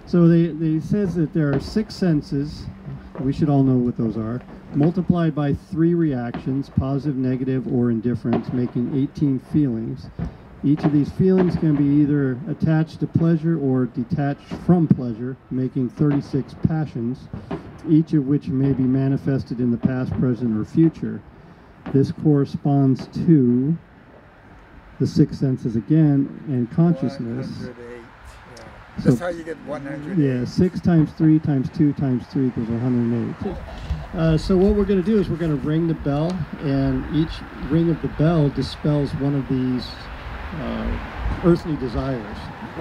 So they says that there are 6 senses. We should all know what those are. Multiplied by 3 reactions, positive, negative, or indifference, making 18 feelings. Each of these feelings can be either attached to pleasure or detached from pleasure, making 36 passions, each of which may be manifested in the past, present, or future. This corresponds to the 6 senses again and consciousness. 108. Yeah. That's how you get 108. Yeah, 6 times 3 times 2 times 3 equals 108. So what we're going to do is we're going to ring the bell, and each ring of the bell dispels one of these earthly desires.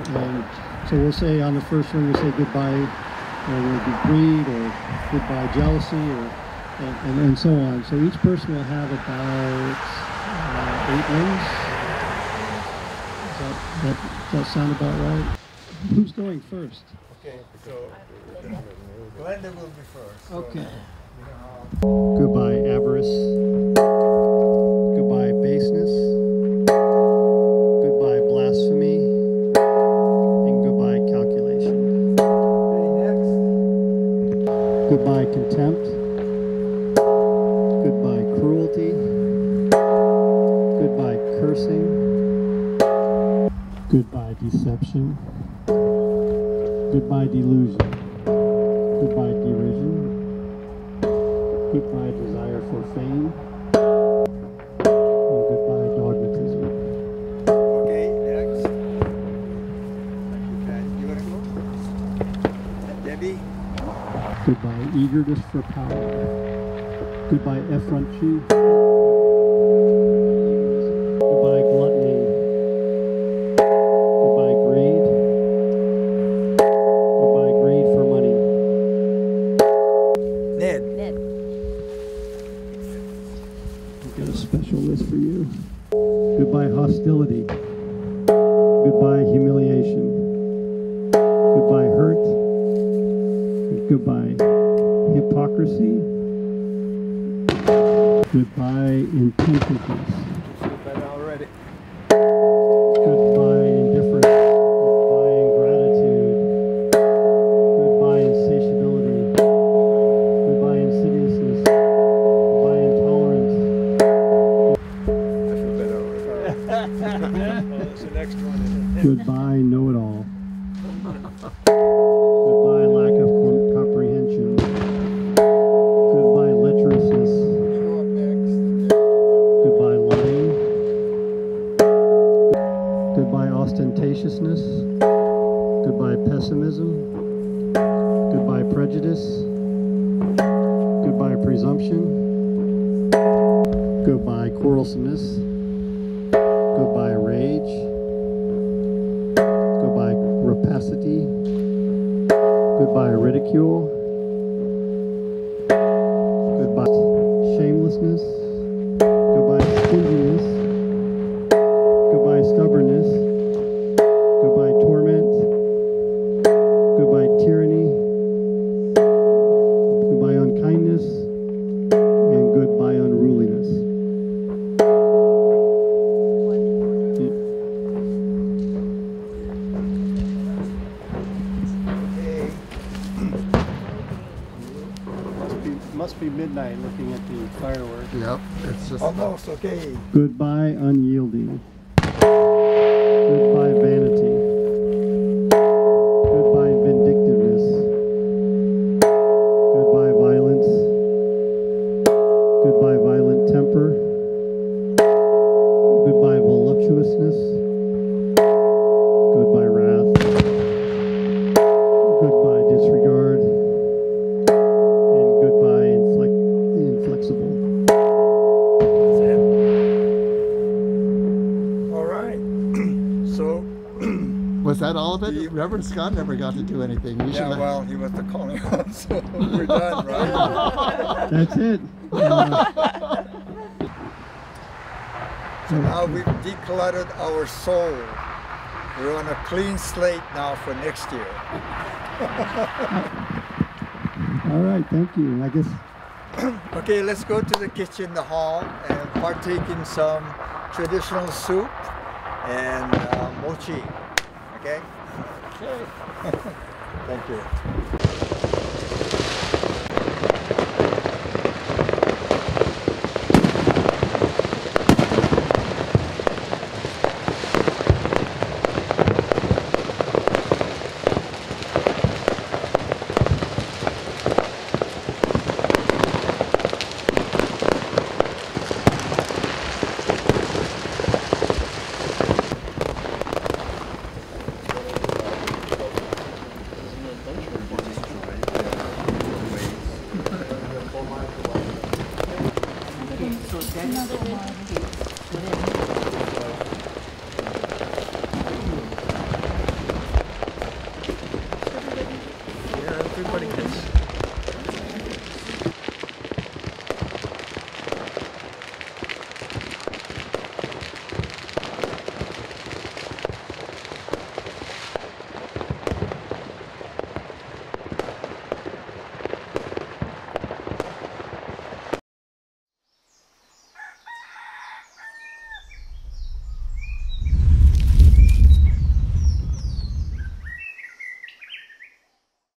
And so we'll say on the first ring, we'll say goodbye, whether it be greed or goodbye jealousy, or and so on. So each person will have about 8 rings. Does that sound about right? Who's going first? Okay, so Glenda will be first. Okay. Goodbye avarice. Goodbye baseness. Goodbye blasphemy. And goodbye calculation. Okay, next. Goodbye contempt. Goodbye cruelty. Goodbye cursing. Goodbye deception. Goodbye delusion. Goodbye derision. Goodbye desire for fame. And goodbye dogmatism. Okay, next. Okay, you want to go? And Debbie? Goodbye eagerness for power. Goodbye effrontery. Goodbye gluttony. Goodbye greed. Goodbye greed for money. Ned. I've got a special list for you. Goodbye hostility. Goodbye humiliation. Goodbye hurt. Goodbye hypocrisy. Goodbye intentiousness. But already. Goodbye indifference. Goodbye ingratitude. Goodbye insatiability. Goodbye insidiousness. Goodbye intolerance. I feel better already. Oh, that's the next one, isn't it? Goodbye know-it-all. Goodbye lack of comprehension. Goodbye lecherousness. You go up next. Goodbye lying. Goodbye ostentatiousness. Goodbye pessimism. Goodbye prejudice. Goodbye presumption. Goodbye quarrelsomeness. Goodbye rage. Goodbye rapacity. Goodbye ridicule. Goodbye shamelessness. Goodbye stinginess. Goodbye stubbornness. Goodbye torment. Goodbye tyranny. Goodbye unkindness. And goodbye unruliness. Must be midnight looking at the fireworks. Yep, it's just Almost, okay. Goodbye unyielding. Goodbye vanity. Goodbye vindictiveness. Goodbye violence. Goodbye violent temper. Goodbye voluptuousness. Goodbye wrath. Goodbye disregard. And goodbye inflexible. All right. So, was that all of it? You- Reverend Scott never got to do anything. We should yeah, let- well, he was the calling one, so we're done, right? That's it. So now we've decluttered our soul. We're on a clean slate now for next year. All right, thank you. I guess Okay, let's go to the kitchen, the hall, and partake in some traditional soup and mochi. Okay? Okay. Thank you.